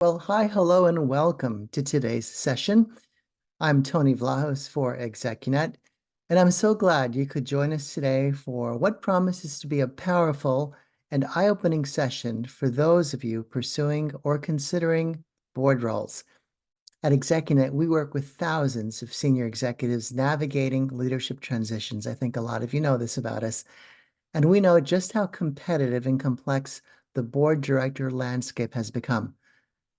Well, hi, hello, and welcome to today's session. I'm Tony Vlahos for ExecuNet, and I'm so glad you could join us today for what promises to be a powerful and eye-opening session for those of you pursuing or considering board roles. At ExecuNet, we work with thousands of senior executives navigating leadership transitions. I think a lot of you know this about us, and we know just how competitive and complex the board director landscape has become.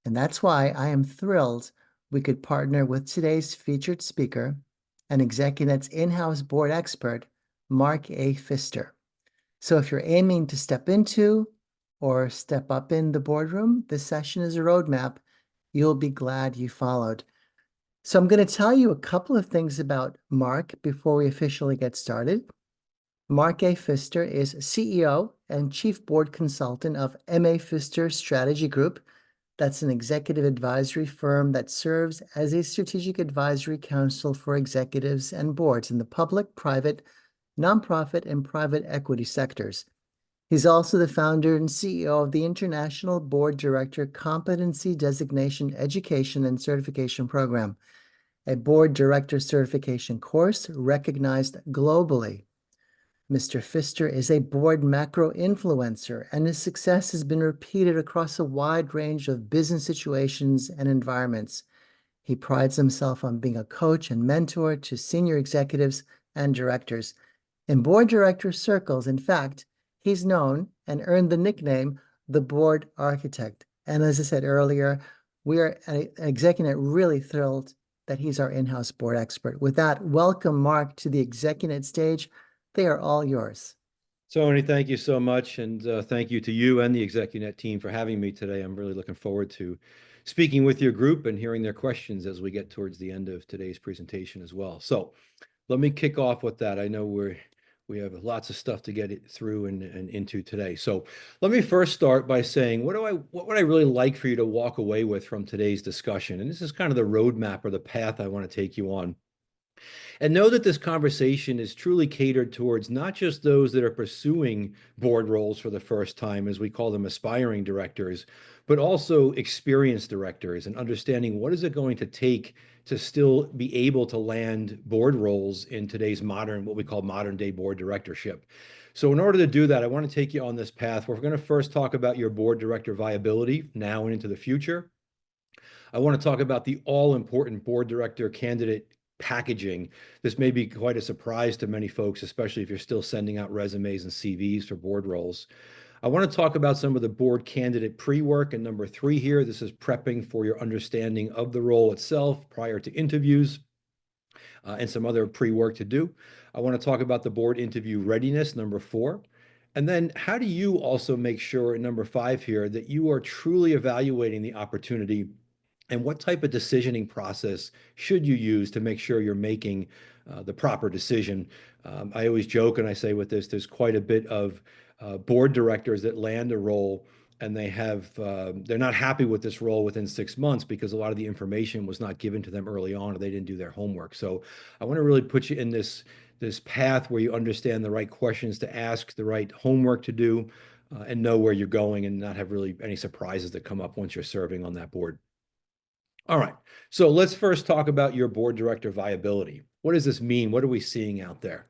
And that's why I am thrilled we could partner with today's featured speaker, an ExecuNet's in-house board expert, Mark A. Pfister. So if you're aiming to step into or step up in the boardroom, this session is a roadmap you'll be glad you followed. So I'm going to tell you a couple of things about Mark before we officially get started. Mark A. Pfister is CEO and Chief Board Consultant of M.A. Pfister Strategy Group. That's an executive advisory firm that serves as a strategic advisory council for executives and boards in the public, private, nonprofit, and private equity sectors. He's also the founder and CEO of the International Board Director Competency Designation Education and Certification Program, a board director certification course recognized globally. Mr. Pfister is a board macro influencer, and his success has been repeated across a wide range of business situations and environments. He prides himself on being a coach and mentor to senior executives and directors. In board director circles, in fact, he's known and earned the nickname the board architect. And as I said earlier, we are at ExecuNet really thrilled that he's our in-house board expert. With that, welcome Mark to the ExecuNet stage. They are all yours. Tony, thank you so much. And thank you to you and the ExecuNet team for having me today. I'm really looking forward to speaking with your group and hearing their questions as we get towards the end of today's presentation as well. So let me kick off with that. I know we have lots of stuff to get it through and into today. So let me first start by saying, what would I really like for you to walk away with from today's discussion? And this is kind of the roadmap or the path I want to take you on. And know that this conversation is truly catered towards not just those that are pursuing board roles for the first time, as we call them aspiring directors, but also experienced directors and understanding what is it going to take to still be able to land board roles in today's modern, what we call modern day board directorship. So in order to do that, I want to take you on this path. We're going to first talk about your board director viability now and into the future. I want to talk about the all-important board director candidate packaging. This may be quite a surprise to many folks, especially if you're still sending out resumes and CVs for board roles. I want to talk about some of the board candidate pre-work. And number 3 here, this is prepping for your understanding of the role itself prior to interviews and some other pre-work to do. I want to talk about the board interview readiness, number 4. And then how do you also make sure, number 5 here, that you are truly evaluating the opportunity and what type of decisioning process should you use to make sure you're making the proper decision? I always joke and I say with this, there's quite a bit of board directors that land a role and they're not happy with this role within 6 months because a lot of the information was not given to them early on or they didn't do their homework. So I want to really put you in this path where you understand the right questions to ask, the right homework to do, and know where you're going and not have really any surprises that come up once you're serving on that board. All right, so let's first talk about your board director viability. What does this mean? What are we seeing out there?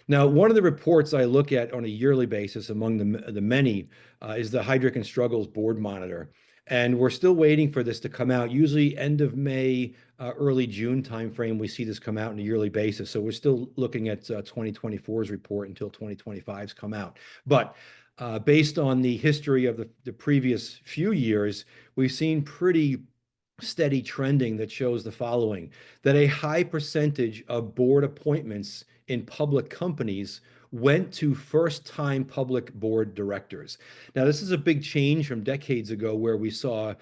Now, one of the reports I look at on a yearly basis among the many is the Heidrick and Struggles Board Monitor. And we're still waiting for this to come out. Usually end of May, early June timeframe, we see this come out on a yearly basis. So we're still looking at 2024's report until 2025's come out. But based on the history of the previous few years, we've seen pretty steady trending that shows the following, that a high percentage of board appointments in public companies went to first-time public board directors. Now, this is a big change from decades ago where we saw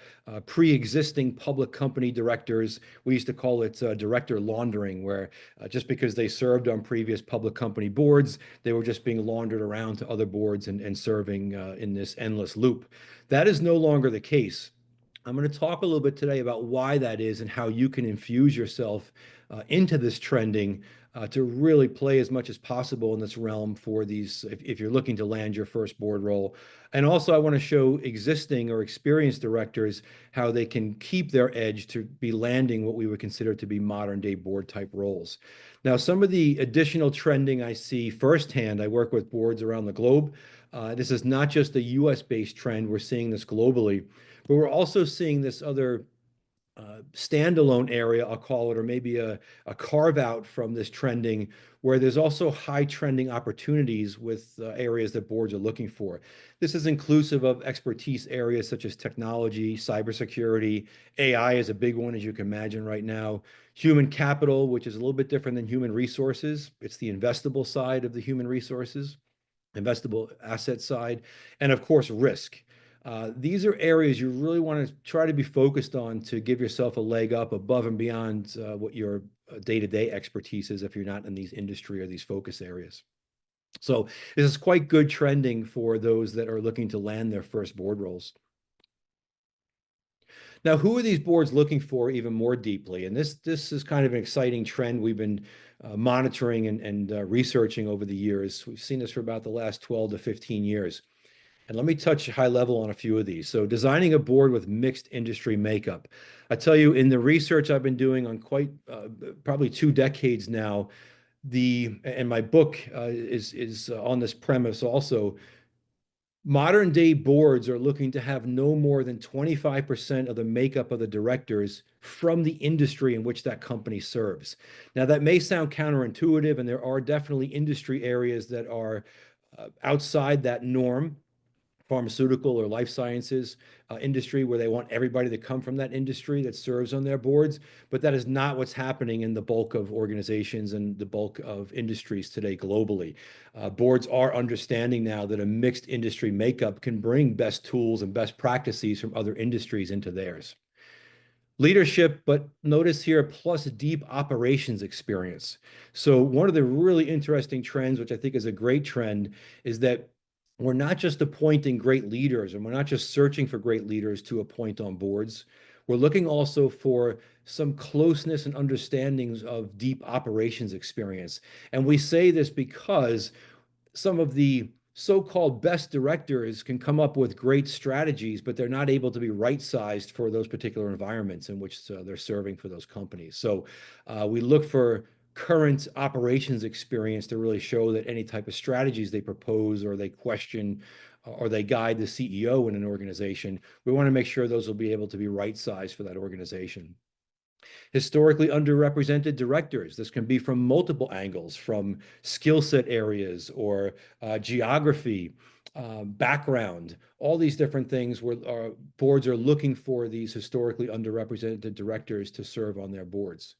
pre-existing public company directors. We used to call it director laundering, where just because they served on previous public company boards, they were just being laundered around to other boards and serving in this endless loop. That is no longer the case. I'm going to talk a little bit today about why that is and how you can infuse yourself into this trending to really play as much as possible in this realm for these, if you're looking to land your first board role. And also, I want to show existing or experienced directors how they can keep their edge to be landing what we would consider to be modern day board type roles. Now, some of the additional trending I see firsthand, I work with boards around the globe. This is not just a US based trend, we're seeing this globally. But we're also seeing this other standalone area, I'll call it, or maybe a carve out from this trending, where there's also high trending opportunities with areas that boards are looking for. This is inclusive of expertise areas such as technology, cybersecurity, AI is a big one, as you can imagine right now, human capital, which is a little bit different than human resources. It's the investable side of the human resources, investable asset side, and of course, risk. These are areas you really want to try to be focused on to give yourself a leg up above and beyond what your day-to-day expertise is if you're not in these industry or these focus areas. So this is quite good trending for those that are looking to land their first board roles. Now, who are these boards looking for even more deeply? And this is kind of an exciting trend we've been monitoring and researching over the years. We've seen this for about the last 12 to 15 years. And let me touch high level on a few of these. So designing a board with mixed industry makeup. I tell you, in the research I've been doing on quite probably 2 decades now, and my book is on this premise also. Modern day boards are looking to have no more than 25% of the makeup of the directors from the industry in which that company serves. Now, that may sound counterintuitive, and there are definitely industry areas that are outside that norm, pharmaceutical or life sciences industry, where they want everybody to come from that industry that serves on their boards. But that is not what's happening in the bulk of organizations and the bulk of industries today globally. Boards are understanding now that a mixed industry makeup can bring best tools and best practices from other industries into theirs. Leadership, but notice here, plus deep operations experience. So one of the really interesting trends, which I think is a great trend, is that we're not just appointing great leaders, and we're not just searching for great leaders to appoint on boards. We're looking also for some closeness and understandings of deep operations experience. And we say this because some of the so-called best directors can come up with great strategies, but they're not able to be right-sized for those particular environments in which they're serving for those companies. So we look for current operations experience to really show that any type of strategies they propose or they question or they guide the CEO in an organization, we want to make sure those will be able to be right-sized for that organization. Historically underrepresented directors. This can be from multiple angles, from skill set areas or geography, background, all these different things where our boards are looking for these historically underrepresented directors to serve on their boards.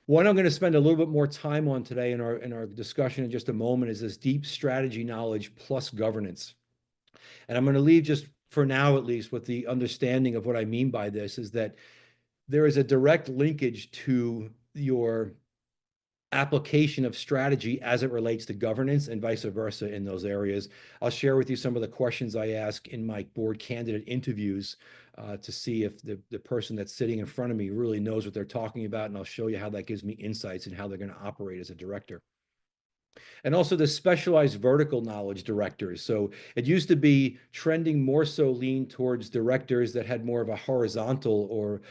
One I'm going to spend a little bit more time on today in our discussion in just a moment is this deep strategy knowledge plus governance. And I'm going to leave just for now, at least, with the understanding of what I mean by this is that there is a direct linkage to your application of strategy as it relates to governance and vice versa in those areas. I'll share with you some of the questions I ask in my board candidate interviews to see if the person that's sitting in front of me really knows what they're talking about, and I'll show you how that gives me insights in how they're going to operate as a director. And also the specialized vertical knowledge directors. So it used to be trending more so lean towards directors that had more of a horizontal or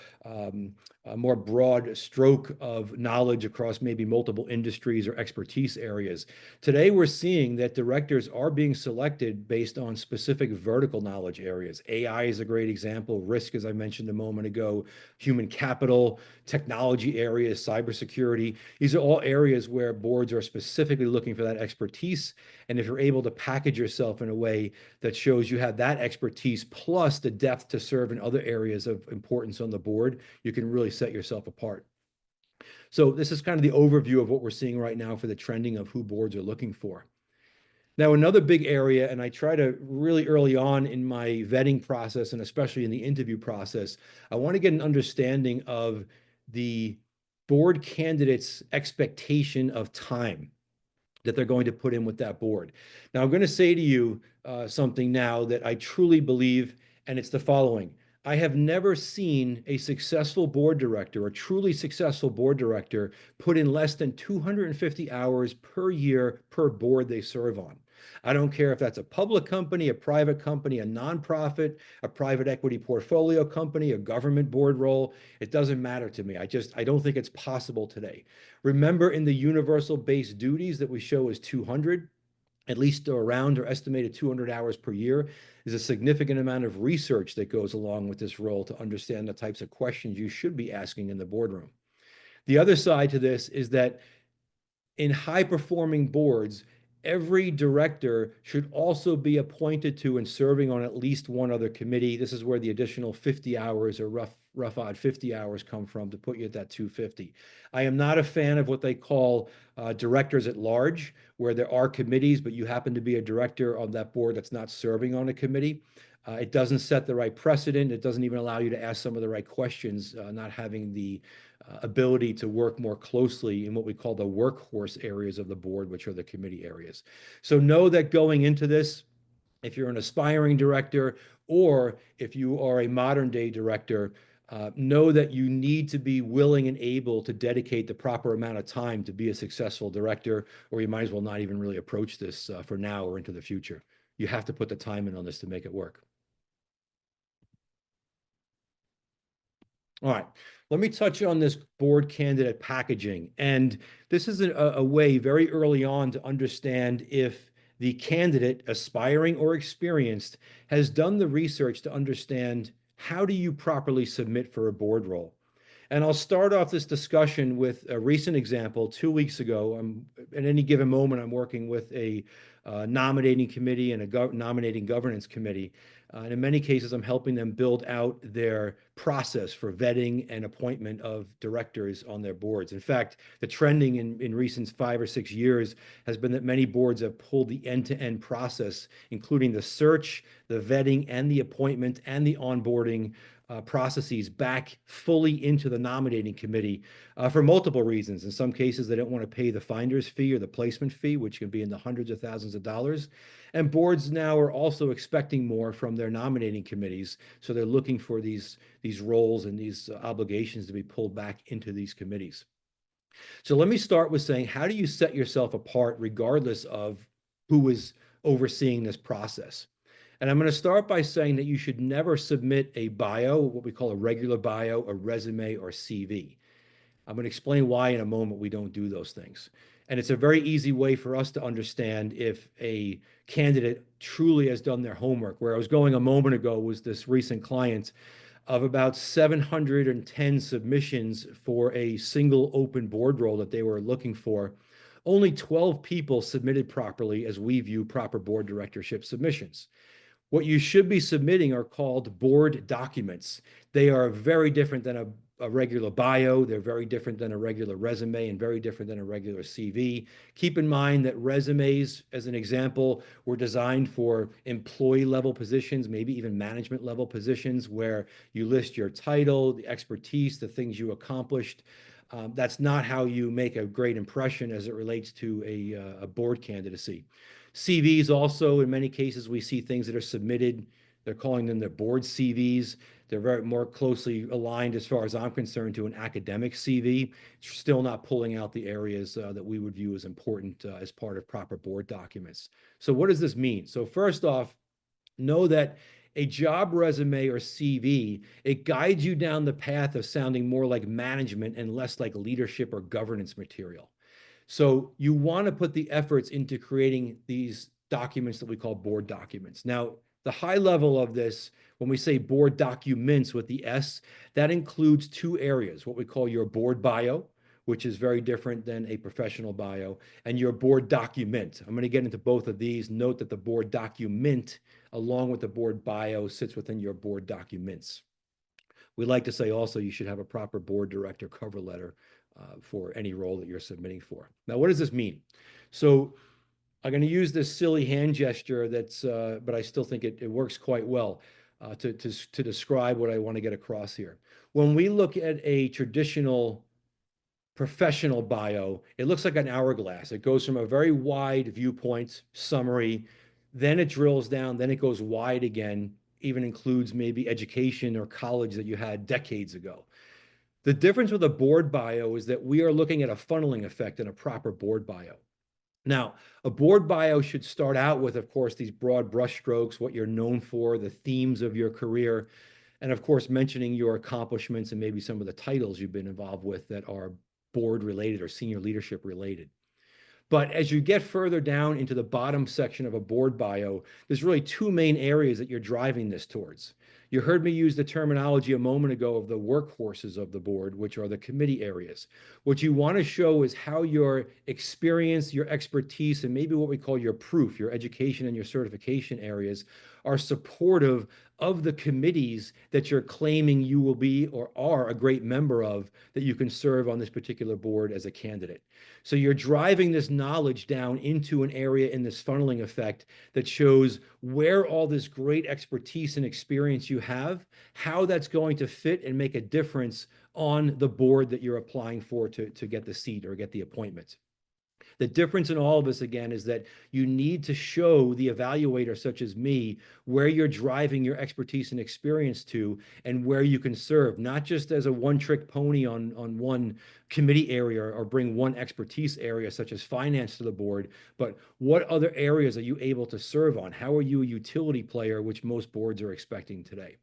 a more broad stroke of knowledge across maybe multiple industries or expertise areas. Today, we're seeing that directors are being selected based on specific vertical knowledge areas. AI is a great example, risk, as I mentioned a moment ago, human capital, technology areas, cybersecurity. These are all areas where boards are specifically looking for that expertise. And if you're able to package yourself in a way that shows you have that expertise plus the depth to serve in other areas of importance on the board, you can really set yourself apart. So this is kind of the overview of what we're seeing right now for the trending of who boards are looking for. Now, another big area, and I try to really early on in my vetting process, and especially in the interview process, I want to get an understanding of the board candidate's expectation of time that they're going to put in with that board. Now, I'm going to say to you something now that I truly believe, and it's the following. I have never seen a successful board director, a truly successful board director, put in less than 250 hours per year per board they serve on. I don't care if that's a public company, a private company, a nonprofit, a private equity portfolio company, a government board role. It doesn't matter to me. I don't think it's possible today. Remember, in the universal base duties that we show as 200, at least around or estimated 200 hours per year, is a significant amount of research that goes along with this role to understand the types of questions you should be asking in the boardroom. The other side to this is that in high performing boards, every director should also be appointed to and serving on at least one other committee. This is where the additional 50 hours or rough odd 50 hours come from to put you at that 250. I am not a fan of what they call directors at large, where there are committees, but you happen to be a director of that board that's not serving on a committee. It doesn't set the right precedent. It doesn't even allow you to ask some of the right questions, not having the ability to work more closely in what we call the workhorse areas of the board, which are the committee areas. So know that going into this, if you're an aspiring director or if you are a modern day director, know that you need to be willing and able to dedicate the proper amount of time to be a successful director, or you might as well not even really approach this for now or into the future. You have to put the time in on this to make it work. All right, let me touch on this board candidate packaging. And this is a way very early on to understand if the candidate, aspiring or experienced, has done the research to understand how do you properly submit for a board role. And I'll start off this discussion with a recent example. 2 weeks ago, at any given moment, I'm working with a nominating committee and a nominating governance committee. And in many cases, I'm helping them build out their process for vetting and appointment of directors on their boards. In fact, the trending in recent 5 or 6 years has been that many boards have pulled the end-to-end process, including the search, the vetting, and the appointment and the onboarding processes back fully into the nominating committee for multiple reasons. In some cases, they don't want to pay the finder's fee or the placement fee, which can be in the hundreds of thousands of dollars. And boards now are also expecting more from their nominating committees. So they're looking for these roles and these obligations to be pulled back into these committees. So let me start with saying, how do you set yourself apart regardless of who is overseeing this process? And I'm going to start by saying that you should never submit a bio, what we call a regular bio, a resume, or CV. I'm going to explain why in a moment we don't do those things. And it's a very easy way for us to understand if a candidate truly has done their homework. Where I was going a moment ago was this recent client of about 710 submissions for a single open board role that they were looking for. Only 12 people submitted properly as we view proper board directorship submissions. What you should be submitting are called board documents. They are very different than a regular bio. They're very different than a regular resume and very different than a regular CV. Keep in mind that resumes, as an example, were designed for employee level positions, maybe even management level positions, where you list your title, the expertise, the things you accomplished. That's not how you make a great impression as it relates to a board candidacy. CVs also, in many cases, we see things that are submitted. They're calling them their board CVs. They're very more closely aligned, as far as I'm concerned, to an academic CV. It's still not pulling out the areas that we would view as important as part of proper board documents. So what does this mean? So first off, know that a job resume or CV, it guides you down the path of sounding more like management and less like leadership or governance material. So you want to put the efforts into creating these documents that we call board documents. Now, the high level of this, when we say board documents with the S, that includes two areas, what we call your board bio, which is very different than a professional bio, and your board document. I'm going to get into both of these. Note that the board document, along with the board bio, sits within your board documents. We like to say also you should have a proper board director cover letter for any role that you're submitting for. Now, what does this mean? So I'm going to use this silly hand gesture but I still think it works quite well to describe what I want to get across here. When we look at a traditional professional bio, it looks like an hourglass. It goes from a very wide viewpoint summary, then it drills down, then it goes wide again even includes maybe education or college that you had decades ago. The difference with a board bio is that we are looking at a funneling effect in a proper board bio. Now, a board bio should start out with, of course, these broad brushstrokes, what you're known for, the themes of your career, and of course, mentioning your accomplishments and maybe some of the titles you've been involved with that are board related or senior leadership related. But as you get further down into the bottom section of a board bio, there's really two main areas that you're driving this towards. You heard me use the terminology a moment ago of the workhorses of the board, which are the committee areas. What you want to show is how your experience, your expertise, and maybe what we call your proof, your education and your certification areas are supportive of the committees that you're claiming you will be or are a great member of that you can serve on this particular board as a candidate. So you're driving this knowledge down into an area in this funneling effect that shows where all this great expertise and experience you have, how that's going to fit and make a difference on the board that you're applying for to get the seat or get the appointment. The difference in all of us, again, is that you need to show the evaluator, such as me, where you're driving your expertise and experience to and where you can serve, not just as a one-trick pony on one committee area or bring one expertise area, such as finance, to the board, but what other areas are you able to serve on? How are you a utility player, which most boards are expecting today?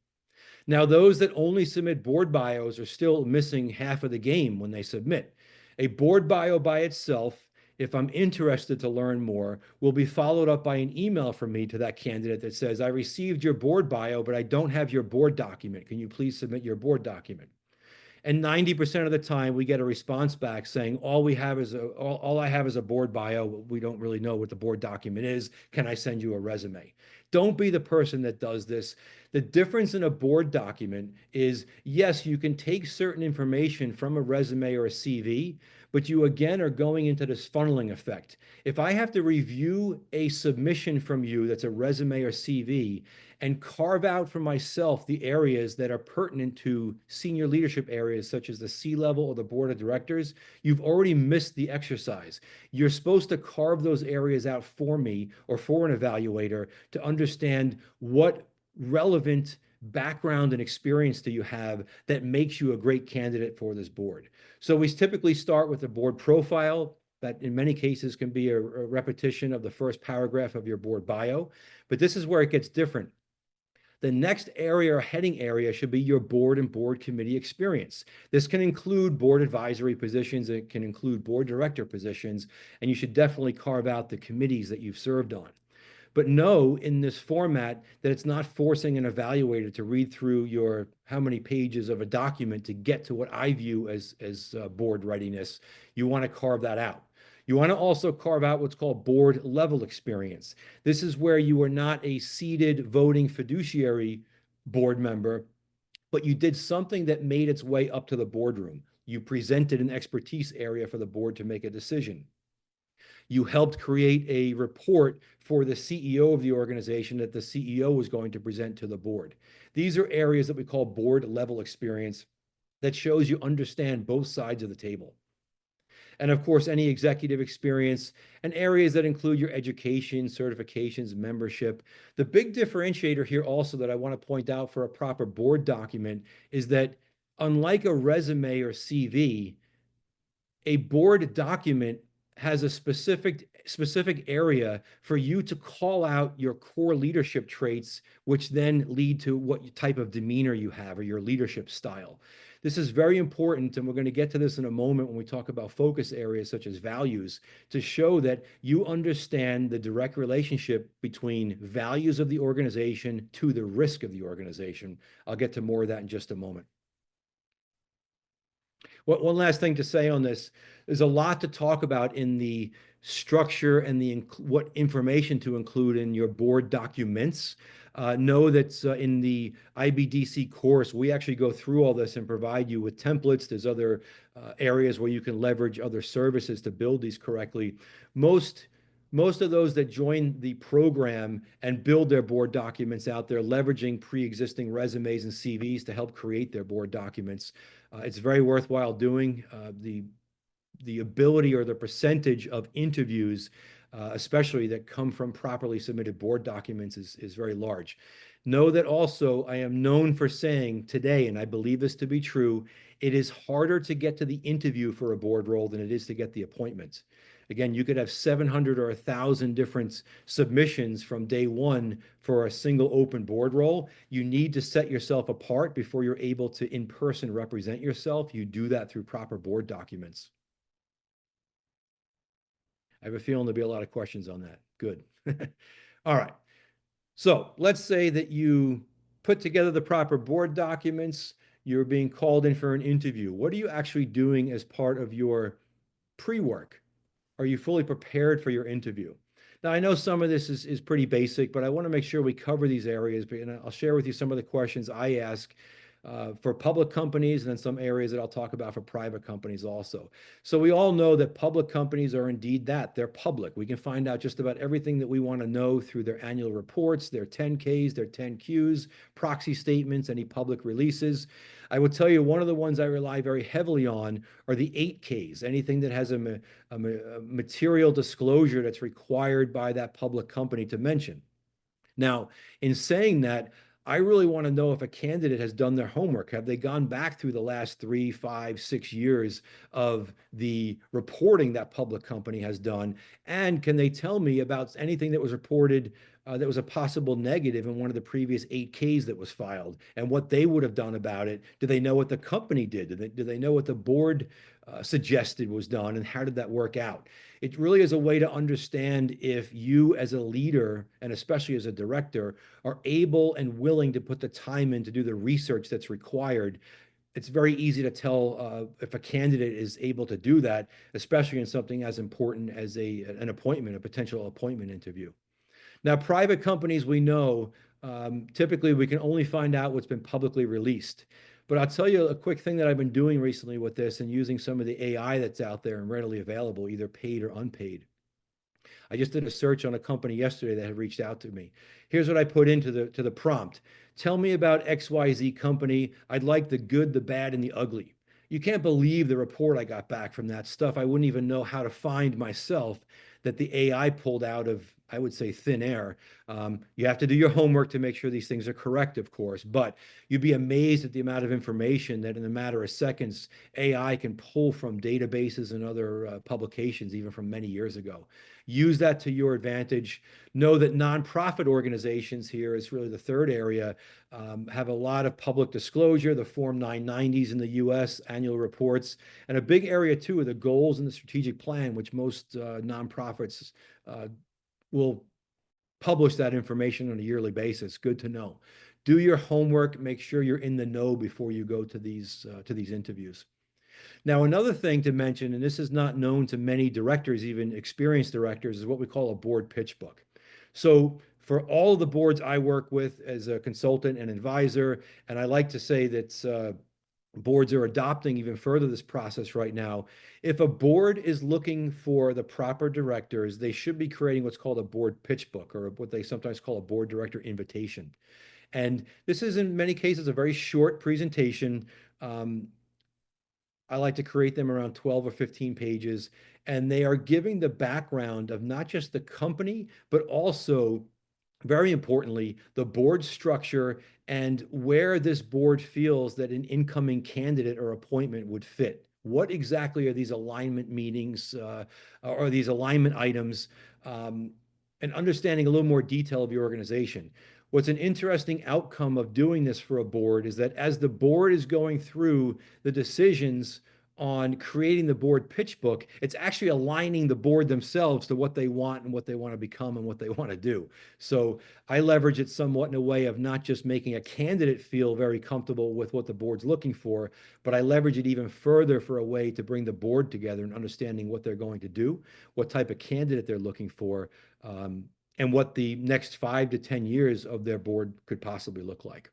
Now, those that only submit board bios are still missing half of the game when they submit. A board bio by itself, if I'm interested to learn more, will be followed up by an email from me to that candidate that says, I received your board bio, but I don't have your board document. Can you please submit your board document? And 90% of the time we get a response back saying, all I have is a board bio. We don't really know what the board document is. Can I send you a resume? Don't be the person that does this. The difference in a board document is, yes, you can take certain information from a resume or a CV, but you again are going into this funneling effect. If I have to review a submission from you that's a resume or CV and carve out for myself the areas that are pertinent to senior leadership areas such as the C-level or the board of directors, you've already missed the exercise. You're supposed to carve those areas out for me or for an evaluator to understand what relevant background and experience do you have that makes you a great candidate for this board. So we typically start with a board profile that in many cases can be a repetition of the first paragraph of your board bio, but this is where it gets different. The next area or heading area should be your board and board committee experience. This can include board advisory positions, it can include board director positions, and you should definitely carve out the committees that you've served on. But know in this format that it's not forcing an evaluator to read through your how many pages of a document to get to what I view as board readiness. You want to carve that out. You want to also carve out what's called board level experience. This is where you are not a seated voting fiduciary board member, but you did something that made its way up to the boardroom. You presented an expertise area for the board to make a decision. You helped create a report for the CEO of the organization that the CEO was going to present to the board. These are areas that we call board level experience that shows you understand both sides of the table. And of course, any executive experience and areas that include your education, certifications, membership. The big differentiator here also that I want to point out for a proper board document is that unlike a resume or CV, a board document has a specific area for you to call out your core leadership traits, which then lead to what type of demeanor you have or your leadership style. This is very important, and we're going to get to this in a moment when we talk about focus areas such as values, to show that you understand the direct relationship between values of the organization to the risk of the organization. I'll get to more of that in just a moment. One last thing to say on this, there's a lot to talk about in the structure and what information to include in your board documents. Know that in the IBDC course, we actually go through all this and provide you with templates. There's other areas where you can leverage other services to build these correctly. Most of those that join the program and build their board documents out there, leveraging pre-existing resumes and CVs to help create their board documents. It's very worthwhile doing. The ability or the percentage of interviews, especially that come from properly submitted board documents, is very large. Know that also I am known for saying today, and I believe this to be true, it is harder to get to the interview for a board role than it is to get the appointment. Again, you could have 700 or 1,000 different submissions from day one for a single open board role. You need to set yourself apart before you're able to in person represent yourself. You do that through proper board documents. I have a feeling there'll be a lot of questions on that. Good. All right. So let's say that you put together the proper board documents, you're being called in for an interview. What are you actually doing as part of your pre-work? Are you fully prepared for your interview? Now, I know some of this is pretty basic, but I want to make sure we cover these areas. And I'll share with you some of the questions I ask for public companies, and then some areas that I'll talk about for private companies also. So we all know that public companies are indeed that. They're public. We can find out just about everything that we want to know through their annual reports, their 10Ks, their 10Qs, proxy statements, any public releases. I will tell you one of the ones I rely very heavily on are the 8Ks, anything that has a material disclosure that's required by that public company to mention. Now, in saying that, I really want to know if a candidate has done their homework. Have they gone back through the last 3, 5, 6 years of the reporting that public company has done? And can they tell me about anything that was reported that was a possible negative in one of the previous 8Ks that was filed and what they would have done about it? Do they know what the company did? Do they know what the board suggested was done, and how did that work out? It really is a way to understand if you as a leader, and especially as a director, are able and willing to put the time in to do the research that's required. It's very easy to tell if a candidate is able to do that, especially in something as important as an appointment, a potential appointment interview. Now, private companies, we know, typically we can only find out what's been publicly released. But I'll tell you a quick thing that I've been doing recently with this and using some of the AI that's out there and readily available, either paid or unpaid. I just did a search on a company yesterday that had reached out to me. Here's what I put into the prompt. Tell me about XYZ company. I'd like the good, the bad, and the ugly. You can't believe the report I got back from that stuff. I wouldn't even know how to find myself that the AI pulled out of, I would say, thin air. You have to do your homework to make sure these things are correct, of course, but you'd be amazed at the amount of information that in a matter of seconds, AI can pull from databases and other publications, even from many years ago. Use that to your advantage. Know that nonprofit organizations, here is really the third area, have a lot of public disclosure, the Form 990s in the US, annual reports, and a big area too are the goals and the strategic plan, which most nonprofits will publish that information on a yearly basis. Good to know. Do your homework, make sure you're in the know before you go to these interviews. Now, another thing to mention, and this is not known to many directors, even experienced directors, is what we call a board pitch book. So for all of the boards I work with as a consultant and advisor, and I like to say that boards are adopting even further this process right now. If a board is looking for the proper directors, they should be creating what's called a board pitch book, or what they sometimes call a board director invitation. And this is in many cases a very short presentation. I like to create them around 12 or 15 pages, and they are giving the background of not just the company, but also, very importantly, the board structure and where this board feels that an incoming candidate or appointment would fit. What exactly are these alignment meetings or these alignment items, and understanding a little more detail of your organization. What's an interesting outcome of doing this for a board is that as the board is going through the decisions on creating the board pitch book, it's actually aligning the board themselves to what they want and what they want to become and what they want to do. So I leverage it somewhat in a way of not just making a candidate feel very comfortable with what the board's looking for, but I leverage it even further for a way to bring the board together and understanding what they're going to do, what type of candidate they're looking for, and what the next 5 to 10 years of their board could possibly look like.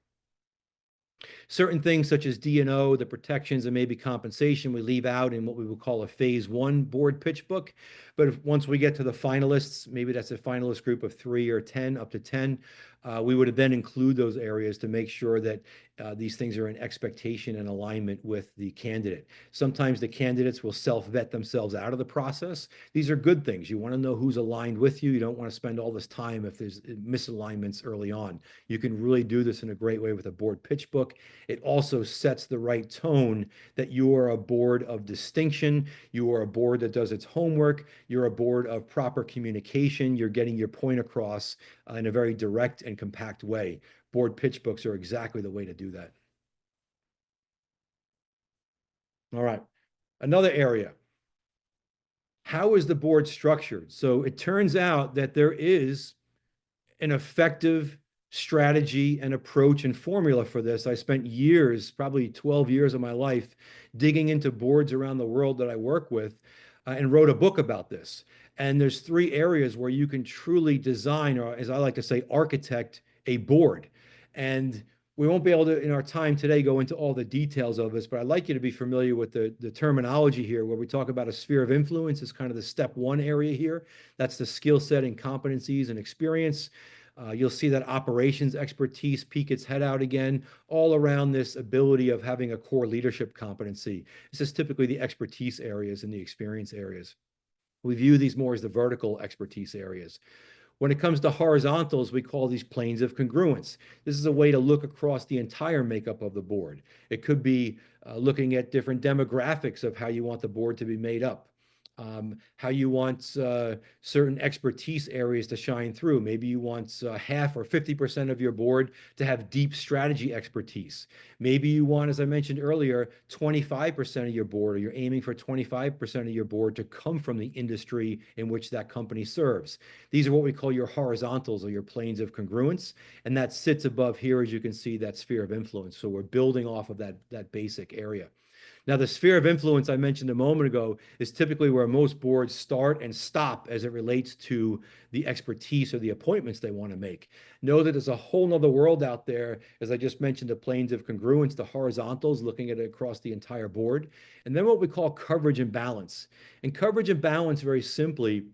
Certain things such as D&O, the protections, and maybe compensation, we leave out in what we would call a phase one board pitch book. But once we get to the finalists, maybe that's a finalist group of 3 or 10, up to 10, we would then include those areas to make sure that these things are in expectation and alignment with the candidate. Sometimes the candidates will self-vet themselves out of the process. These are good things. You want to know who's aligned with you. You don't want to spend all this time if there's misalignments early on. You can really do this in a great way with a board pitch book. It also sets the right tone that you are a board of distinction. You are a board that does its homework. You're a board of proper communication. You're getting your point across in a very direct and compact way. Board pitch books are exactly the way to do that. All right. Another area. How is the board structured? So it turns out that there is an effective strategy and approach and formula for this. I spent years, probably 12 years of my life, digging into boards around the world that I work with and wrote a book about this. And there's 3 areas where you can truly design, or as I like to say, architect a board. And we won't be able to, in our time today, go into all the details of this, but I'd like you to be familiar with the terminology here, where we talk about a sphere of influence is kind of the step 1 area here. That's the skill set and competencies and experience. You'll see that operations expertise peek its head out again, all around this ability of having a core leadership competency. This is typically the expertise areas and the experience areas. We view these more as the vertical expertise areas. When it comes to horizontals, we call these planes of congruence. This is a way to look across the entire makeup of the board. It could be looking at different demographics of how you want the board to be made up. How you want certain expertise areas to shine through. Maybe you want half or 50% of your board to have deep strategy expertise. Maybe you want, as I mentioned earlier, 25% of your board, or you're aiming for 25% of your board to come from the industry in which that company serves. These are what we call your horizontals, or your planes of congruence, and that sits above here, as you can see, that sphere of influence. So we're building off of that basic area. Now, the sphere of influence I mentioned a moment ago is typically where most boards start and stop as it relates to the expertise or the appointments they want to make. Know that there's a whole nother world out there, as I just mentioned, the planes of congruence, the horizontals, looking at it across the entire board, and then what we call coverage and balance. And coverage and balance, very simply,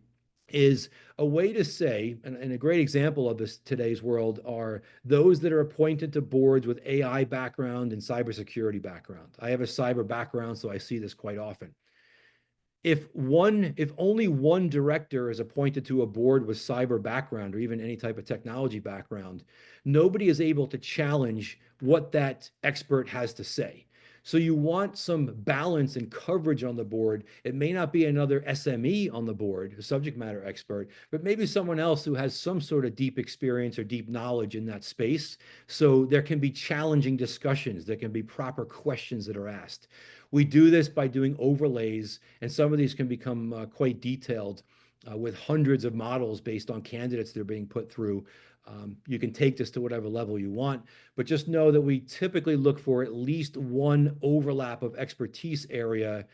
is a way to say, and a great example of this today's world are those that are appointed to boards with AI background and cybersecurity background. I have a cyber background, so I see this quite often. If only one director is appointed to a board with cyber background or even any type of technology background, nobody is able to challenge what that expert has to say. So you want some balance and coverage on the board. It may not be another SME on the board, a subject matter expert, but maybe someone else who has some sort of deep experience or deep knowledge in that space. So there can be challenging discussions. There can be proper questions that are asked. We do this by doing overlays, and some of these can become quite detailed with hundreds of models based on candidates that are being put through. You can take this to whatever level you want, but just know that we typically look for at least one overlap of expertise area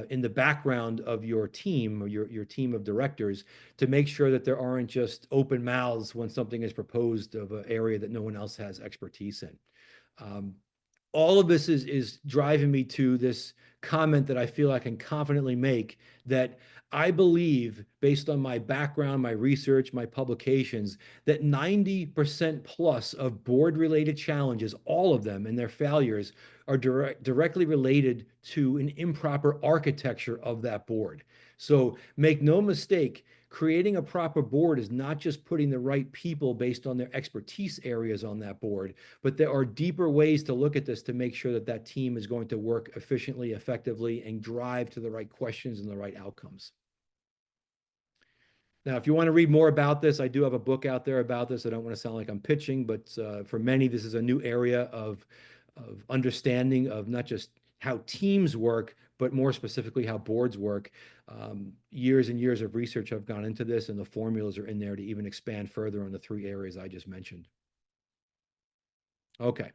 in the background of your team or your team of directors to make sure that there aren't just open mouths when something is proposed of an area that no one else has expertise in. All of this is driving me to this comment that I feel I can confidently make, that I believe, based on my background, my research, my publications, that 90% plus of board-related challenges, all of them and their failures, are directly related to an improper architecture of that board. So make no mistake, creating a proper board is not just putting the right people based on their expertise areas on that board, but there are deeper ways to look at this to make sure that that team is going to work efficiently, effectively, and drive to the right questions and the right outcomes. Now, if you want to read more about this, I do have a book out there about this. I don't want to sound like I'm pitching, but for many, this is a new area of understanding of not just how teams work, but more specifically how boards work. Years and years of research have gone into this, and the formulas are in there to even expand further on the 3 areas I just mentioned. Okay.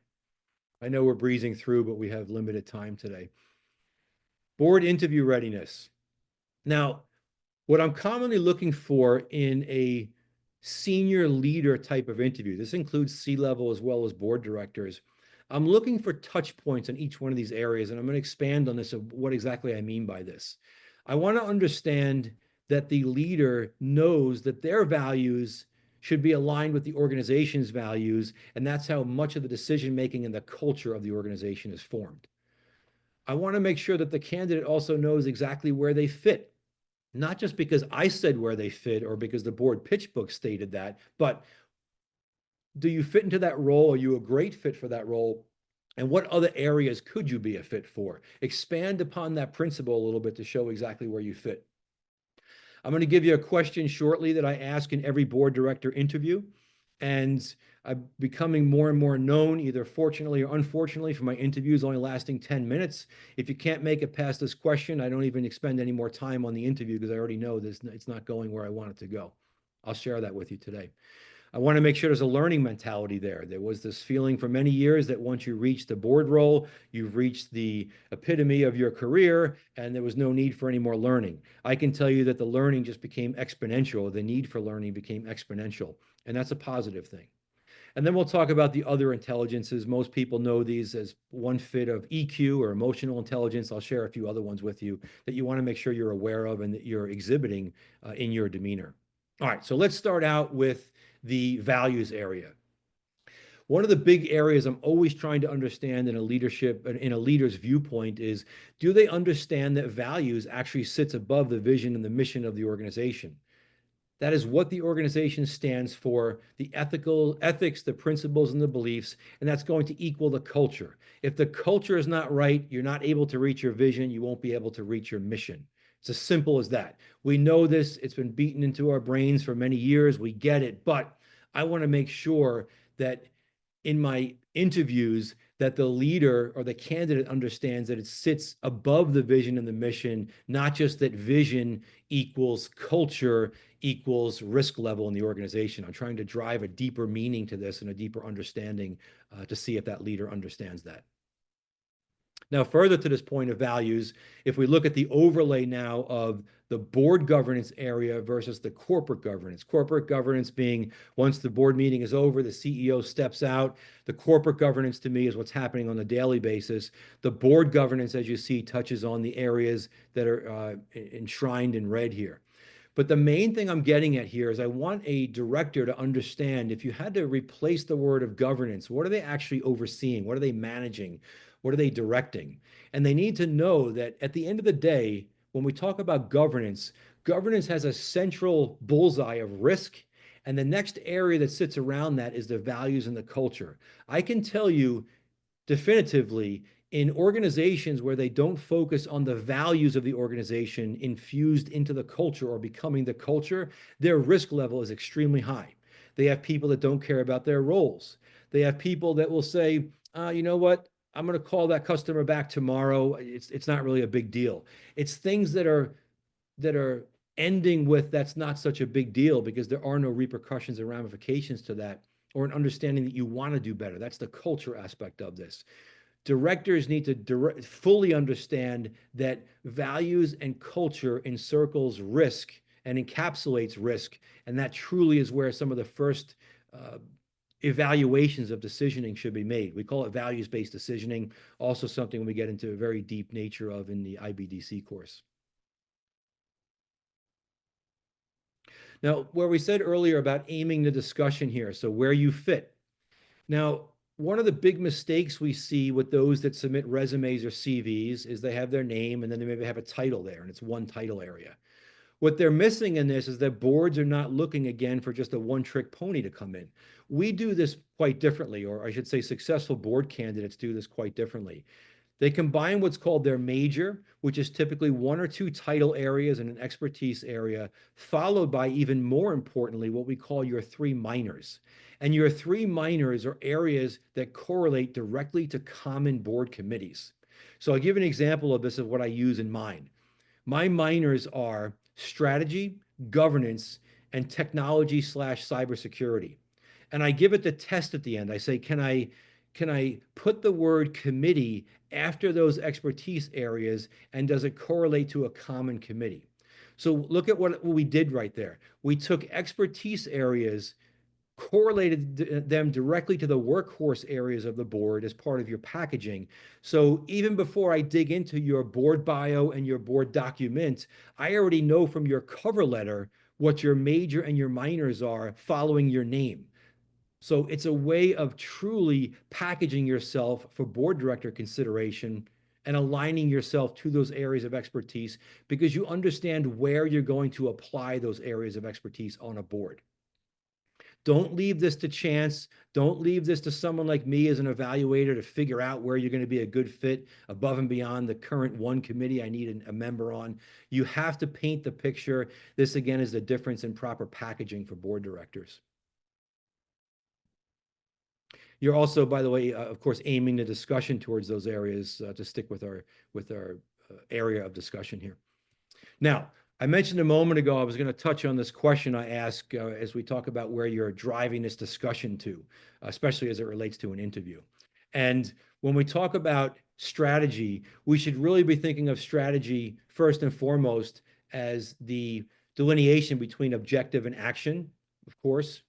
I know we're breezing through, but we have limited time today. Board interview readiness. Now, what I'm commonly looking for in a senior leader type of interview, this includes C-level as well as board directors, I'm looking for touch points in each one of these areas, and I'm going to expand on this of what exactly I mean by this. I want to understand that the leader knows that their values should be aligned with the organization's values, and that's how much of the decision making and the culture of the organization is formed. I want to make sure that the candidate also knows exactly where they fit, not just because I said where they fit or because the board pitch book stated that, but do you fit into that role? Are you a great fit for that role? And what other areas could you be a fit for? Expand upon that principle a little bit to show exactly where you fit. I'm going to give you a question shortly that I ask in every board director interview. And I'm becoming more and more known, either fortunately or unfortunately, for my interviews only lasting 10 minutes. If you can't make it past this question, I don't even expend any more time on the interview because I already know this, it's not going where I want it to go. I'll share that with you today. I want to make sure there's a learning mentality there. There was this feeling for many years that once you reach the board role, you've reached the epitome of your career and there was no need for any more learning. I can tell you that the learning just became exponential. The need for learning became exponential, and that's a positive thing. And then we'll talk about the other intelligences. Most people know these as one fit of EQ or emotional intelligence. I'll share a few other ones with you that you want to make sure you're aware of and that you're exhibiting in your demeanor. All right, so let's start out with the values area. One of the big areas I'm always trying to understand in a leader's viewpoint is, do they understand that values actually sits above the vision and the mission of the organization? That is what the organization stands for, the ethics, the principles, and the beliefs, and that's going to equal the culture. If the culture is not right, you're not able to reach your vision, you won't be able to reach your mission. It's as simple as that. We know this, it's been beaten into our brains for many years, we get it, but I want to make sure that in my interviews that the leader or the candidate understands that it sits above the vision and the mission, not just that vision equals culture equals risk level in the organization. I'm trying to drive a deeper meaning to this and a deeper understanding to see if that leader understands that. Now, further to this point of values, if we look at the overlay now of the board governance area versus the corporate governance being once the board meeting is over, the CEO steps out. The corporate governance to me is what's happening on a daily basis. The board governance, as you see, touches on the areas that are enshrined in red here. But the main thing I'm getting at here is I want a director to understand if you had to replace the word of governance, what are they actually overseeing? What are they managing? What are they directing? And they need to know that at the end of the day, when we talk about governance, governance has a central bullseye of risk. And the next area that sits around that is the values and the culture. I can tell you definitively in organizations where they don't focus on the values of the organization infused into the culture or becoming the culture, their risk level is extremely high. They have people that don't care about their roles. They have people that will say, you know what? I'm going to call that customer back tomorrow. It's not really a big deal. It's things that are ending with that's not such a big deal because there are no repercussions and ramifications to that, or an understanding that you want to do better. That's the culture aspect of this. Directors need to fully understand that values and culture encircles risk and encapsulates risk. And that truly is where some of the first evaluations of decisioning should be made. We call it values-based decisioning, also something we get into a very deep nature of in the IBDC course. Now, where we said earlier about aiming the discussion here, so where you fit. Now, one of the big mistakes we see with those that submit resumes or CVs is they have their name and then they maybe have a title there and it's one title area. What they're missing in this is that boards are not looking again for just a one-trick pony to come in. We do this quite differently, or I should say successful board candidates do this quite differently. They combine what's called their major, which is typically one or two title areas and an expertise area, followed by, even more importantly, what we call your three minors. And your three minors are areas that correlate directly to common board committees. So I'll give an example of this of what I use in mine. My minors are strategy, governance, and technology / cybersecurity. And I give it the test at the end. I say, can I put the word committee after those expertise areas, and does it correlate to a common committee? So look at what we did right there. We took expertise areas correlated them directly to the workhorse areas of the board as part of your packaging. So even before I dig into your board bio and your board document, I already know from your cover letter what your major and your minors are following your name. So it's a way of truly packaging yourself for board director consideration and aligning yourself to those areas of expertise because you understand where you're going to apply those areas of expertise on a board. Don't leave this to chance. Don't leave this to someone like me as an evaluator to figure out where you're going to be a good fit above and beyond the current one committee I need a member on. You have to paint the picture. This, again, is the difference in proper packaging for board directors. You're also, by the way, of course, aiming the discussion towards those areas to stick with our area of discussion here. Now, I mentioned a moment ago I was going to touch on this question I ask as we talk about where you're driving this discussion to, especially as it relates to an interview. And when we talk about strategy, we should really be thinking of strategy first and foremost as the delineation between objective and action, of course.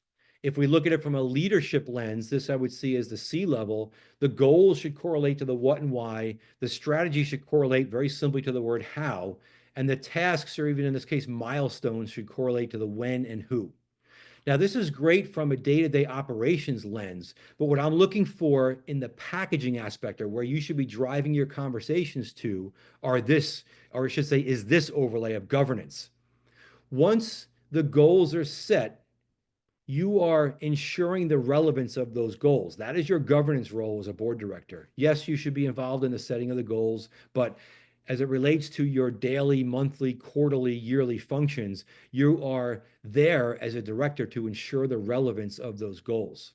If we look at it from a leadership lens, this I would see as the C level. The goals should correlate to the what and why. The strategy should correlate very simply to the word how. And the tasks, or even in this case, milestones, should correlate to the when and who. Now, this is great from a day-to-day operations lens, but what I'm looking for in the packaging aspect, or where you should be driving your conversations to, are this, or I should say, is this overlay of governance. Once the goals are set, you are ensuring the relevance of those goals. That is your governance role as a board director. Yes, you should be involved in the setting of the goals, but as it relates to your daily, monthly, quarterly, yearly functions, you are there as a director to ensure the relevance of those goals.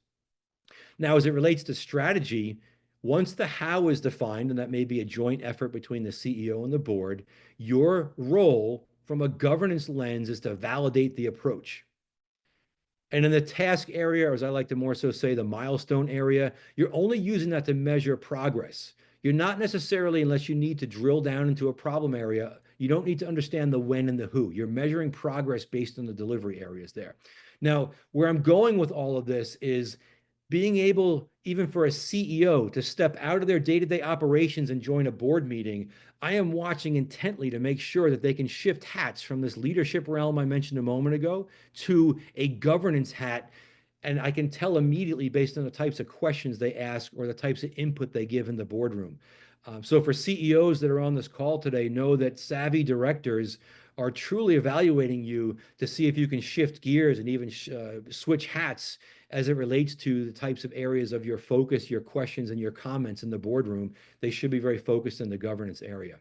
Now, as it relates to strategy, once the how is defined, and that may be a joint effort between the CEO and the board, your role from a governance lens is to validate the approach. And in the task area, or as I like to more so say, the milestone area, you're only using that to measure progress. You're not necessarily, unless you need to drill down into a problem area, you don't need to understand the when and the who. You're measuring progress based on the delivery areas there. Now, where I'm going with all of this is being able, even for a CEO, to step out of their day-to-day operations and join a board meeting. I am watching intently to make sure that they can shift hats from this leadership realm I mentioned a moment ago to a governance hat. And I can tell immediately based on the types of questions they ask or the types of input they give in the boardroom. So for CEOs that are on this call today, know that savvy directors are truly evaluating you to see if you can shift gears and even switch hats as it relates to the types of areas of your focus, your questions, and your comments in the boardroom. They should be very focused in the governance area.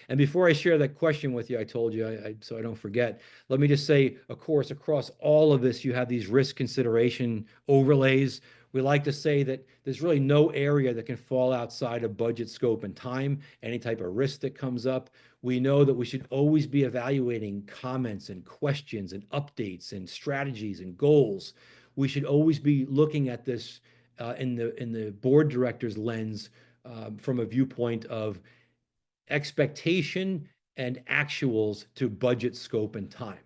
And before I share that question with you, I told you, so I don't forget, let me just say, of course, across all of this, you have these risk consideration overlays. We like to say that there's really no area that can fall outside of budget, scope, and time, any type of risk that comes up. We know that we should always be evaluating comments and questions and updates and strategies and goals. We should always be looking at this in the board director's lens from a viewpoint of expectation and actuals to budget, scope, and time.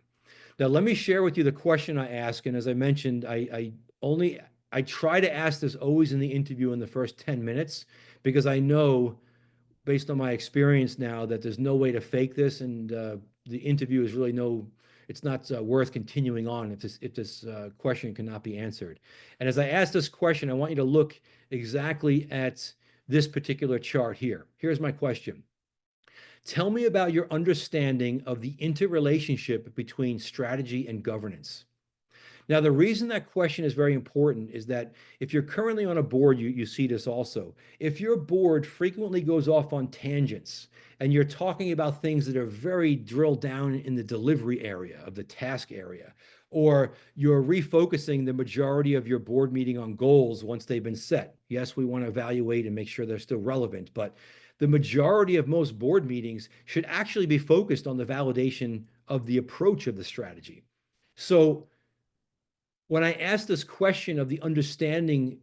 Now, let me share with you the question I ask. And as I mentioned, I try to ask this always in the interview in the first 10 minutes, because I know based on my experience now that there's no way to fake this. And the interview is really it's not worth continuing on if this question cannot be answered. And as I ask this question, I want you to look exactly at this particular chart here. Here's my question. Tell me about your understanding of the interrelationship between strategy and governance. Now, the reason that question is very important is that if you're currently on a board, you see this also. If your board frequently goes off on tangents and you're talking about things that are very drilled down in the delivery area of the task area, or you're refocusing the majority of your board meeting on goals once they've been set. Yes, we want to evaluate and make sure they're still relevant, but the majority of most board meetings should actually be focused on the validation of the approach of the strategy. So when I ask this question of their understanding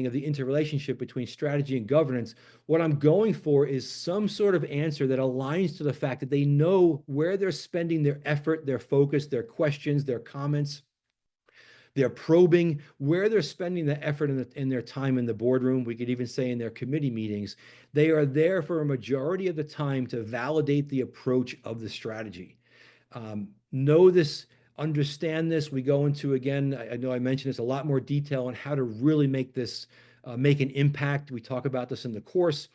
of the interrelationship between strategy and governance, what I'm going for is some sort of answer that aligns to the fact that they know where they're spending their effort, their focus, their questions, their comments. They're probing where they're spending the effort in their time in the boardroom. We could even say in their committee meetings. They are there for a majority of the time to validate the approach of the strategy. Know this, understand this. We go into, again, I know I mentioned this, a lot more detail on how to really make this make an impact. We talk about this in the course.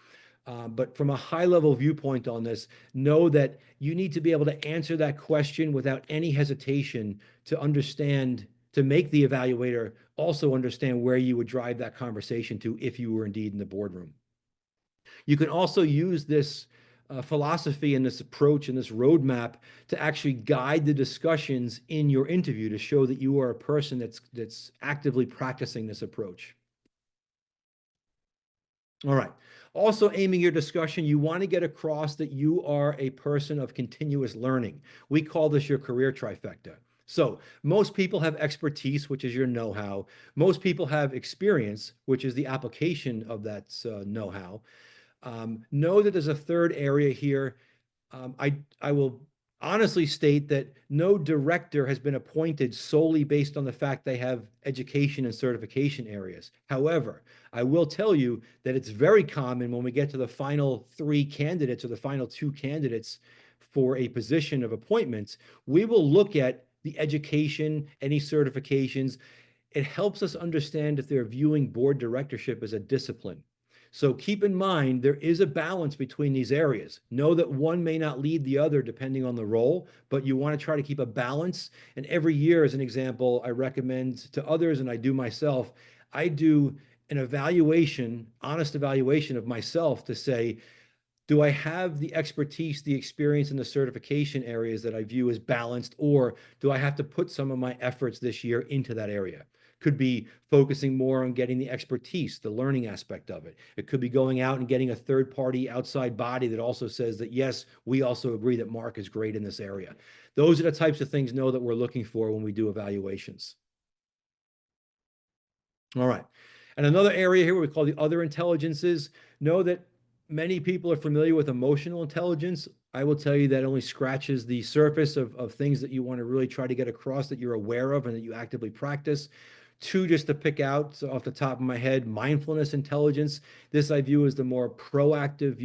But from a high level viewpoint on this, know that you need to be able to answer that question without any hesitation to understand, to make the evaluator also understand where you would drive that conversation to if you were indeed in the boardroom. You can also use this philosophy and this approach and this roadmap to actually guide the discussions in your interview to show that you are a person that's actively practicing this approach. All right. Also aiming your discussion, you want to get across that you are a person of continuous learning. We call this your career trifecta. So most people have expertise, which is your know-how. Most people have experience, which is the application of that know-how. Know that there's a third area here. I will honestly state that no director has been appointed solely based on the fact they have education and certification areas. However, I will tell you that it's very common when we get to the final 3 candidates or the final 2 candidates for a position of appointments, we will look at the education, any certifications. It helps us understand if they're viewing board directorship as a discipline. So keep in mind, there is a balance between these areas. Know that one may not lead the other depending on the role, but you want to try to keep a balance. And every year, as an example, I recommend to others, and I do myself, I do an evaluation, honest evaluation of myself to say, do I have the expertise, the experience, and the certification areas that I view as balanced, or do I have to put some of my efforts this year into that area? Could be focusing more on getting the expertise, the learning aspect of it. It could be going out and getting a third-party outside body that also says that, yes, we also agree that Mark is great in this area. Those are the types of things, know, that we're looking for when we do evaluations. All right. And another area here we call the other intelligences. Know that many people are familiar with emotional intelligence. I will tell you that only scratches the surface of things that you want to really try to get across that you're aware of and that you actively practice. 2, just to pick out off the top of my head, mindfulness intelligence. This I view as the more proactive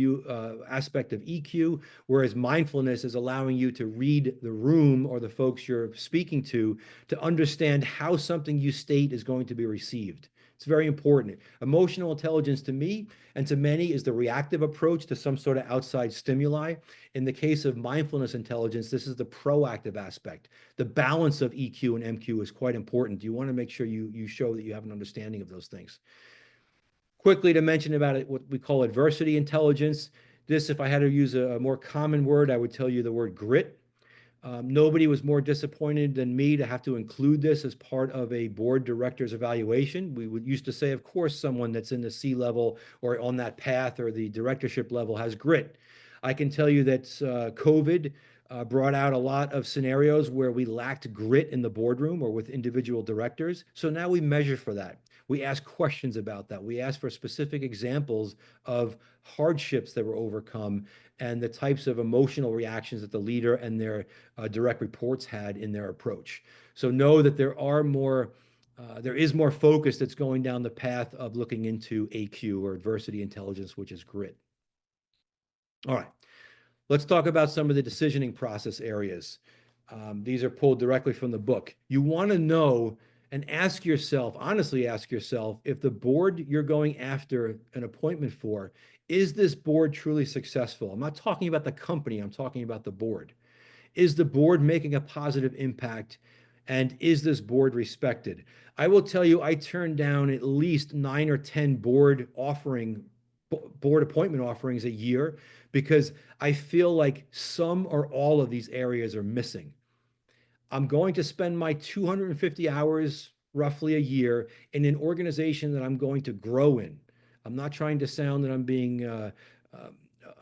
aspect of EQ, whereas mindfulness is allowing you to read the room or the folks you're speaking to understand how something you state is going to be received. It's very important. Emotional intelligence to me and to many is the reactive approach to some sort of outside stimuli. In the case of mindfulness intelligence, this is the proactive aspect. The balance of EQ and MQ is quite important. You want to make sure you show that you have an understanding of those things. Quickly to mention about it, what we call adversity intelligence. This, if I had to use a more common word, I would tell you the word grit. Nobody was more disappointed than me to have to include this as part of a board director's evaluation. We would used to say, of course, someone that's in the C level or on that path or the directorship level has grit. I can tell you that COVID brought out a lot of scenarios where we lacked grit in the boardroom or with individual directors. So now we measure for that. We ask questions about that. We ask for specific examples of hardships that were overcome and the types of emotional reactions that the leader and their direct reports had in their approach. So know that there is more focus that's going down the path of looking into AQ or adversity intelligence, which is grit. All right, let's talk about some of the decisioning process areas. These are pulled directly from the book. You want to know and ask yourself, honestly ask yourself, if the board you're going after an appointment for, is this board truly successful? I'm not talking about the company, I'm talking about the board. Is the board making a positive impact? And is this board respected? I will tell you, I turned down at least 9 or 10 board appointment offerings a year because I feel like some or all of these areas are missing. I'm going to spend my 250 hours roughly a year in an organization that I'm going to grow in. I'm not trying to sound that I'm being, I'm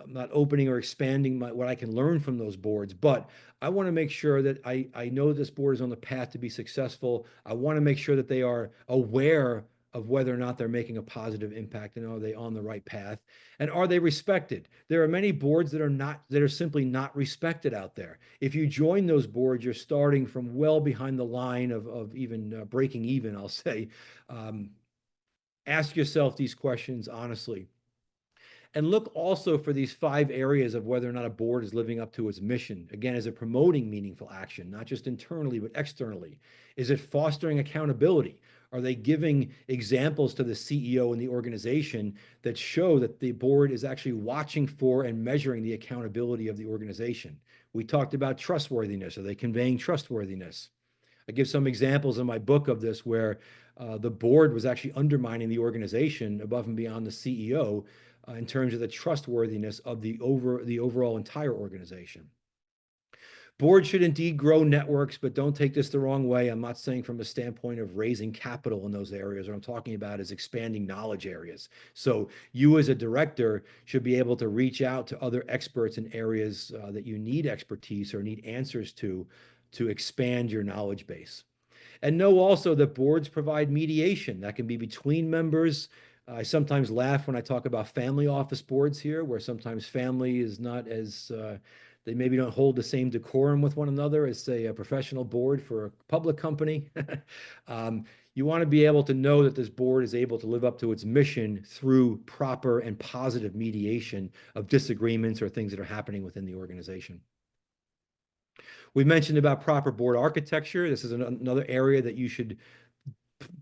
not opening or expanding what I can learn from those boards, but I want to make sure that I know this board is on the path to be successful. I want to make sure that they are aware of whether or not they're making a positive impact and are they on the right path and are they respected. There are many boards that are simply not respected out there. If you join those boards, you're starting from well behind the line of even breaking even, I'll say. Um, Ask yourself these questions honestly. And look also for these 5 areas of whether or not a board is living up to its mission. Again, is it promoting meaningful action, not just internally, but externally? Is it fostering accountability? Are they giving examples to the CEO and the organization that show that the board is actually watching for and measuring the accountability of the organization? We talked about trustworthiness. Are they conveying trustworthiness? I give some examples in my book of this where the board was actually undermining the organization above and beyond the CEO in terms of the trustworthiness of the overall entire organization. Boards should indeed grow networks, but don't take this the wrong way. I'm not saying from a standpoint of raising capital in those areas. What I'm talking about is expanding knowledge areas. So you as a director should be able to reach out to other experts in areas that you need expertise or need answers to expand your knowledge base. And know also that boards provide mediation that can be between members. I sometimes laugh when I talk about family office boards here, where sometimes family is not as, they maybe don't hold the same decorum with one another as, say, a professional board for a public company. You want to be able to know that this board is able to live up to its mission through proper and positive mediation of disagreements or things that are happening within the organization. We mentioned about proper board architecture. This is another area that you should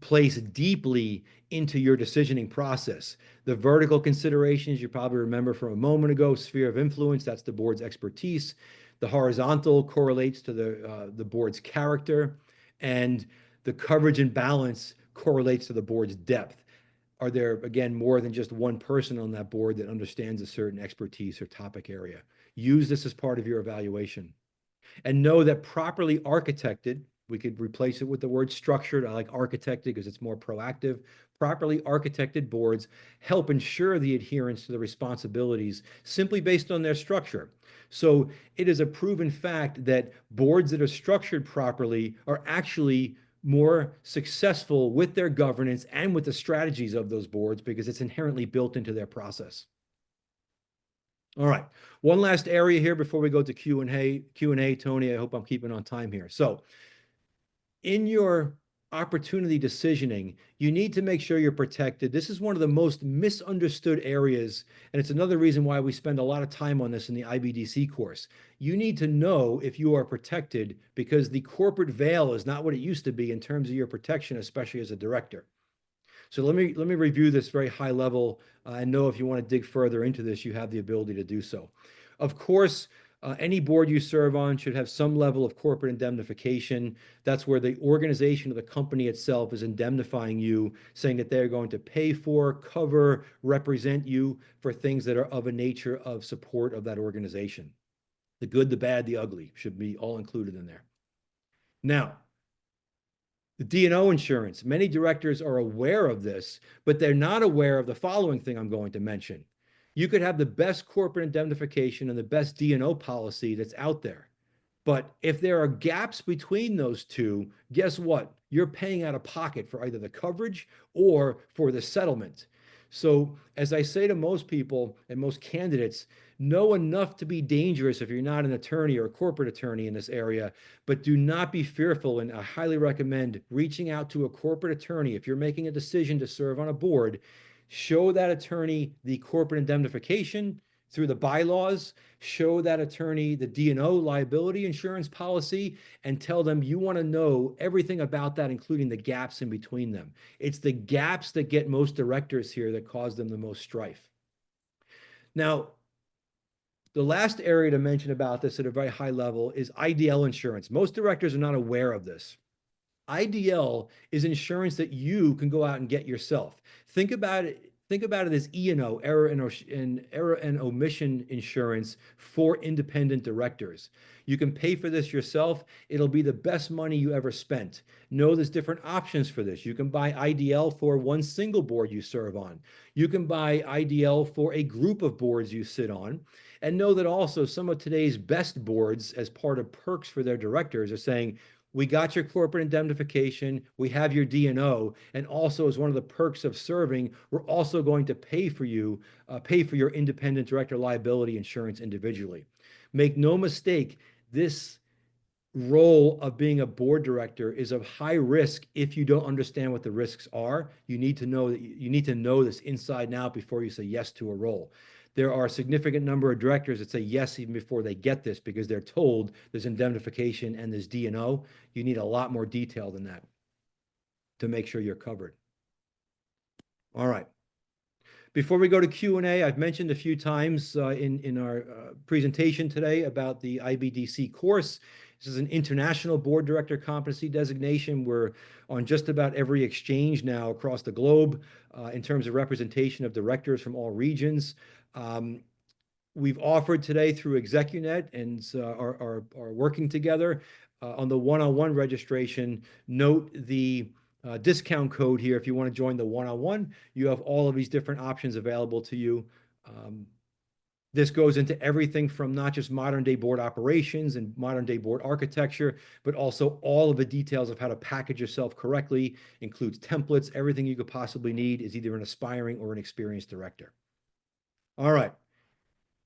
place deeply into your decisioning process. The vertical considerations, you probably remember from a moment ago, sphere of influence, that's the board's expertise. The horizontal correlates to the board's character, and the coverage and balance correlates to the board's depth. Are there, again, more than just one person on that board that understands a certain expertise or topic area? Use this as part of your evaluation. And know that properly architected, we could replace it with the word structured. I like architected because it's more proactive. Properly architected boards help ensure the adherence to the responsibilities simply based on their structure. So it is a proven fact that boards that are structured properly are actually more successful with their governance and with the strategies of those boards because it's inherently built into their process. All right. One last area here before we go to Q&A, Tony. I hope I'm keeping on time here. So in your opportunity decisioning, you need to make sure you're protected. This is one of the most misunderstood areas, and it's another reason why we spend a lot of time on this in the IBDC course. You need to know if you are protected because the corporate veil is not what it used to be in terms of your protection, especially as a director. So let me review this very high level and know if you want to dig further into this, you have the ability to do so. Of course, any board you serve on should have some level of corporate indemnification. That's where the organization of the company itself is indemnifying you, saying that they're going to pay for, cover, represent you for things that are of a nature of support of that organization. The good, the bad, the ugly should be all included in there. Now, the D&O insurance, many directors are aware of this, but they're not aware of the following thing I'm going to mention. You could have the best corporate indemnification and the best D&O policy that's out there. But if there are gaps between those two, guess what? You're paying out of pocket for either the coverage or for the settlement. So, as I say to most people and most candidates, know enough to be dangerous if you're not an attorney or a corporate attorney in this area, but do not be fearful. And I highly recommend reaching out to a corporate attorney. If you're making a decision to serve on a board, show that attorney the corporate indemnification through the bylaws, show that attorney the D&O liability insurance policy, and tell them you want to know everything about that, including the gaps in between them. It's the gaps that get most directors here that cause them the most strife. Now, the last area to mention about this at a very high level is IDL insurance. Most directors are not aware of this. IDL is insurance that you can go out and get yourself. Think about it. Think about it as E&O, error and omission insurance for independent directors. You can pay for this yourself. It'll be the best money you ever spent. Know there's different options for this. You can buy IDL for one single board you serve on. You can buy IDL for a group of boards you sit on. And know that also some of today's best boards, as part of perks for their directors, are saying, we got your corporate indemnification, we have your D&O, and also as one of the perks of serving, we're also going to pay for your independent director liability insurance individually. Make no mistake, this role of being a board director is of high risk if you don't understand what the risks are. You need to know that you need to know this inside and out before you say yes to a role. There are a significant number of directors that say yes even before they get this because they're told there's indemnification and there's D&O. You need a lot more detail than that to make sure you're covered. All right. Before we go to Q&A, I've mentioned a few times in our presentation today about the IBDC course. This is an international board director competency designation. We're on just about every exchange now across the globe in terms of representation of directors from all regions. We've offered today through ExecuNet and are working together on the one-on-one registration. Note the discount code here. If you want to join the one-on-one, you have all of these different options available to you. This goes into everything from not just modern day board operations and modern day board architecture, but also all of the details of how to package yourself correctly, includes templates. Everything you could possibly need is either an aspiring or an experienced director. All right.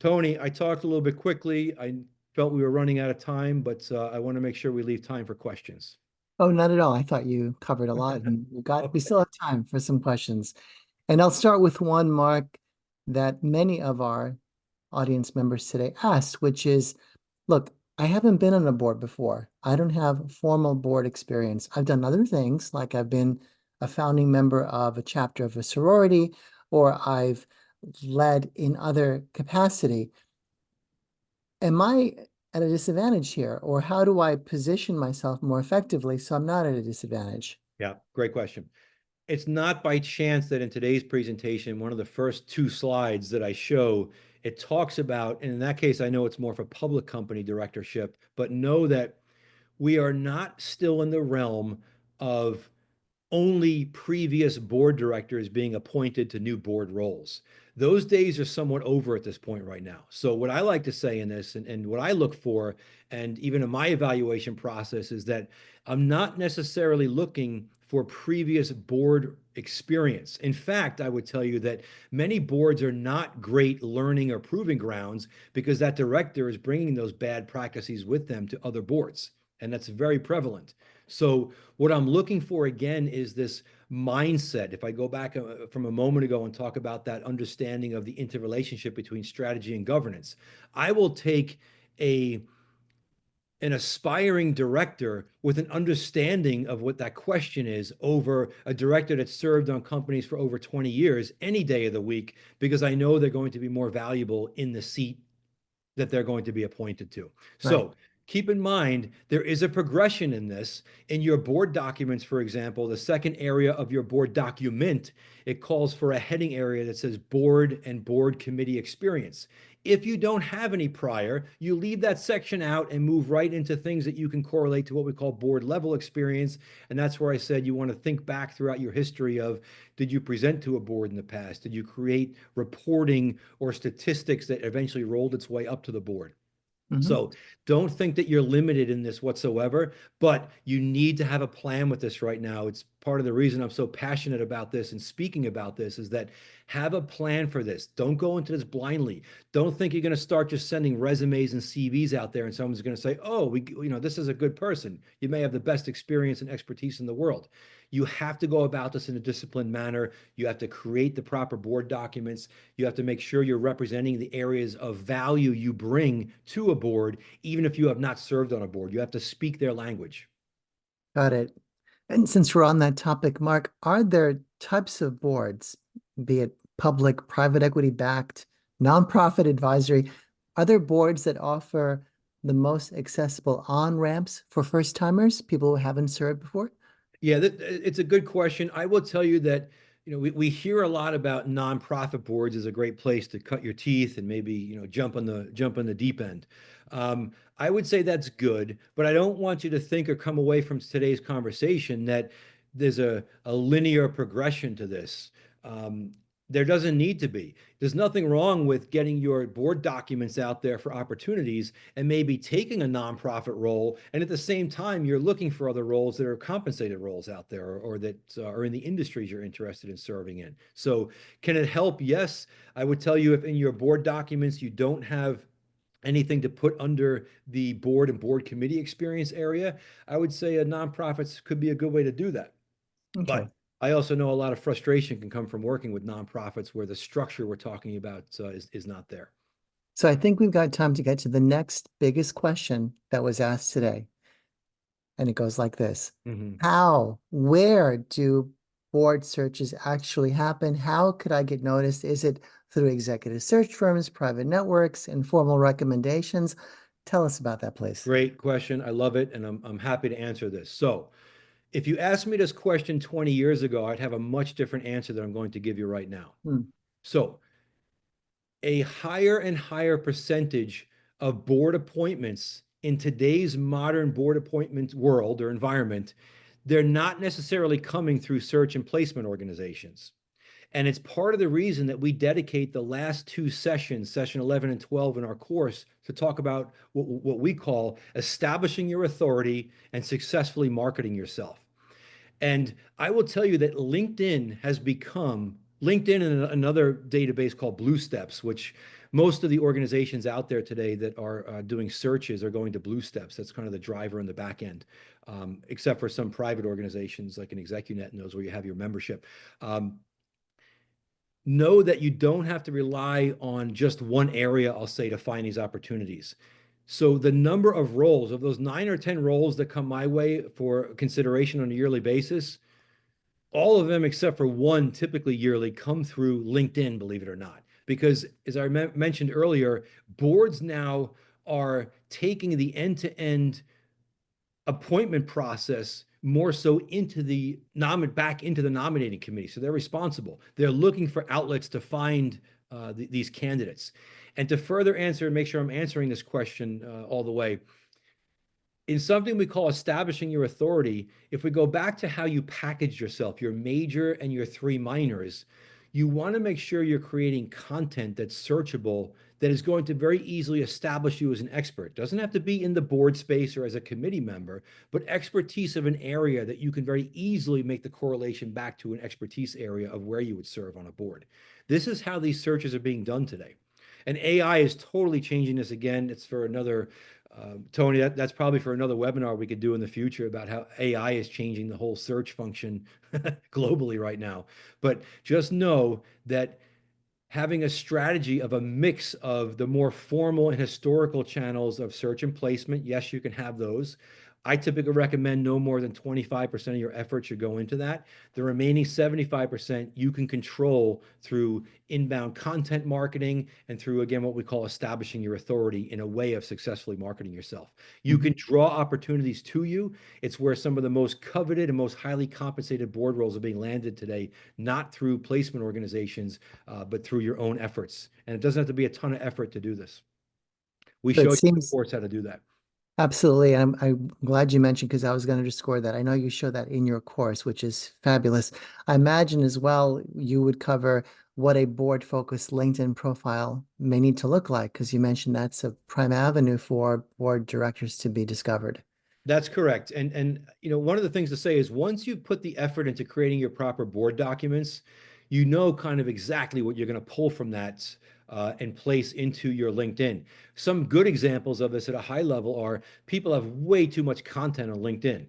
Tony, I talked a little bit quickly. I felt we were running out of time, but I want to make sure we leave time for questions. Oh, not at all. I thought you covered a lot and we Okay. still have time for some questions. And I'll start with one, Mark, that many of our audience members today asked, which is, look, I haven't been on a board before. I don't have formal board experience. I've done other things, like I've been a founding member of a chapter of a sorority, or I've led in other capacity. Am I at a disadvantage here, or how do I position myself more effectively so I'm not at a disadvantage? Yeah, great question. It's not by chance that in today's presentation, one of the first two slides that I show, it talks about, and in that case, I know it's more for public company directorship, but know that we are not still in the realm of only previous board directors being appointed to new board roles. Those days are somewhat over at this point right now. So what I like to say in this and what I look for, and even in my evaluation process, is that I'm not necessarily looking for previous board experience. In fact, I would tell you that many boards are not great learning or proving grounds because that director is bringing those bad practices with them to other boards. And that's very prevalent. So what I'm looking for again is this mindset. If I go back from a moment ago and talk about that understanding of the interrelationship between strategy and governance, I will take an aspiring director with an understanding of what that question is over a director that served on companies for over 20 years any day of the week because I know they're going to be more valuable in the seat that they're going to be appointed to. Right. So keep in mind, there is a progression in this. In your board documents, for example, the second area of your board document, it calls for a heading area that says board and board committee experience. If you don't have any prior, you leave that section out and move right into things that you can correlate to what we call board level experience. And that's where I said you want to think back throughout your history of, did you present to a board in the past? Did you create reporting or statistics that eventually rolled its way up to the board? Mhm. So don't think that you're limited in this whatsoever, but you need to have a plan with this right now. It's part of the reason I'm so passionate about this and speaking about this is that have a plan for this. Don't go into this blindly. Don't think you're going to start just sending resumes and CVs out there and someone's going to say, "Oh, this is a good person." You may have the best experience and expertise in the world. You have to go about this in a disciplined manner. You have to create the proper board documents. You have to make sure you're representing the areas of value you bring to a board, even if you have not served on a board. You have to speak their language. Got it. And since we're on that topic, Mark, are there types of boards, be it public, private equity backed, nonprofit advisory, are there boards that offer the most accessible on-ramps for first timers, people who haven't served before? Yeah, it's a good question. I will tell you that, we hear a lot about nonprofit boards as a great place to cut your teeth and maybe, jump on the deep end. I would say that's good, but I don't want you to think or come away from today's conversation that there's a linear progression to this. There doesn't need to be. There's nothing wrong with getting your board documents out there for opportunities and maybe taking a nonprofit role. And at the same time, you're looking for other roles that are compensated roles out there or that are in the industries you're interested in serving in. So, can it help? Yes. I would tell you if in your board documents you don't have anything to put under the board and board committee experience area, I would say a nonprofits could be a good way to do that. Okay. But I also know a lot of frustration can come from working with nonprofits where the structure we're talking about is not there. So I think we've got time to get to the next biggest question that was asked today. And it goes like this. Mhm. Where do board searches actually happen? How could I get noticed? Is it through executive search firms, private networks, informal recommendations? Tell us about that, please. Great question. I love it, and I'm happy to answer this. So, if you asked me this question 20 years ago, I'd have a much different answer than I'm going to give you right now. Hmm. So, a higher and higher percentage of board appointments in today's modern board appointment world or environment, they're not necessarily coming through search and placement organizations. And it's part of the reason that we dedicate the last two sessions, session 11 and 12 in our course, to talk about what we call establishing your authority and successfully marketing yourself. And I will tell you that LinkedIn and another database called Blue Steps, which most of the organizations out there today that are doing searches are going to Blue Steps. That's kind of the driver in the back end, except for some private organizations like an ExecuNet and those where you have your membership. Know that you don't have to rely on just one area, I'll say, to find these opportunities. So the number of roles, of those 9 or 10 roles that come my way for consideration on a yearly basis, all of them except for one typically yearly come through LinkedIn, believe it or not. Because as I mentioned earlier, boards now are taking the end-to-end appointment process more so into the back into the nominating committee. So they're responsible. They're looking for outlets to find these candidates. And to further answer and make sure I'm answering this question all the way, in something we call establishing your authority, if we go back to how you package yourself, your major and your three minors, you want to make sure you're creating content that's searchable, that is going to very easily establish you as an expert. Doesn't have to be in the board space or as a committee member, but expertise of an area that you can very easily make the correlation back to an expertise area of where you would serve on a board. This is how these searches are being done today. And AI is totally changing this again. It's for another Tony, that's probably for another webinar we could do in the future about how AI is changing the whole search function globally right now. But just know that having a strategy of a mix of the more formal and historical channels of search and placement, yes, you can have those. I typically recommend no more than 25% of your effort should go into that. The remaining 75% you can control through inbound content marketing and through, again, what we call establishing your authority in a way of successfully marketing yourself. You Mhm. can draw opportunities to you. It's where some of the most coveted and most highly compensated board roles are being landed today, not through placement organizations, but through your own efforts. And it doesn't have to be a ton of effort to do this. We So show it you in the seems course how to do that. absolutely. I'm glad you mentioned because I was going to underscore that. I know you show that in your course, which is fabulous. I imagine as well you would cover what a board-focused LinkedIn profile may need to look like because you mentioned that's a prime avenue for board directors to be discovered. That's correct. And one of the things to say is once you've put the effort into creating your proper board documents, you know kind of exactly what you're going to pull from that and place into your LinkedIn. Some good examples of this at a high level are people have way too much content on LinkedIn.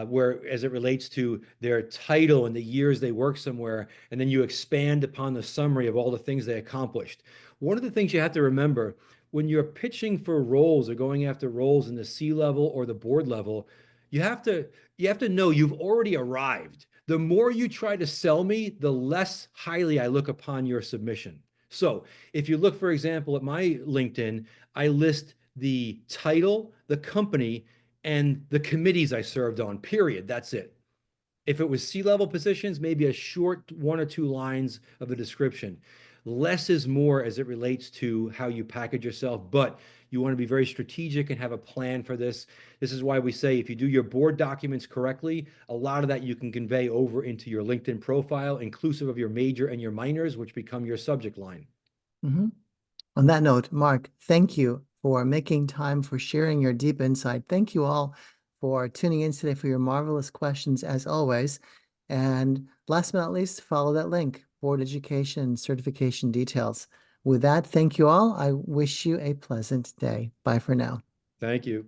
Where as it relates to their title and the years they work somewhere, and then you expand upon the summary of all the things they accomplished. One of the things you have to remember when you're pitching for roles or going after roles in the C level or the board level, you have to you have to know you've already arrived. The more you try to sell me, the less highly I look upon your submission. So, if you look, for example, at my LinkedIn, I list the title, the company, and the committees I served on, period. That's it. If it was C-level positions, maybe a short 1 or 2 lines of the description. less is more as it relates to how you package yourself, but you want to be very strategic and have a plan for this. This is why we say if you do your board documents correctly, a lot of that you can convey over into your LinkedIn profile, inclusive of your major and your minors, which become your subject line. Mhm. On that note, Mark, thank you for making time for sharing your deep insight. Thank you all for tuning in today for your marvelous questions as always. And last but not least, follow that link, board education certification details. With that, thank you all. I wish you a pleasant day. Bye for now. Thank you.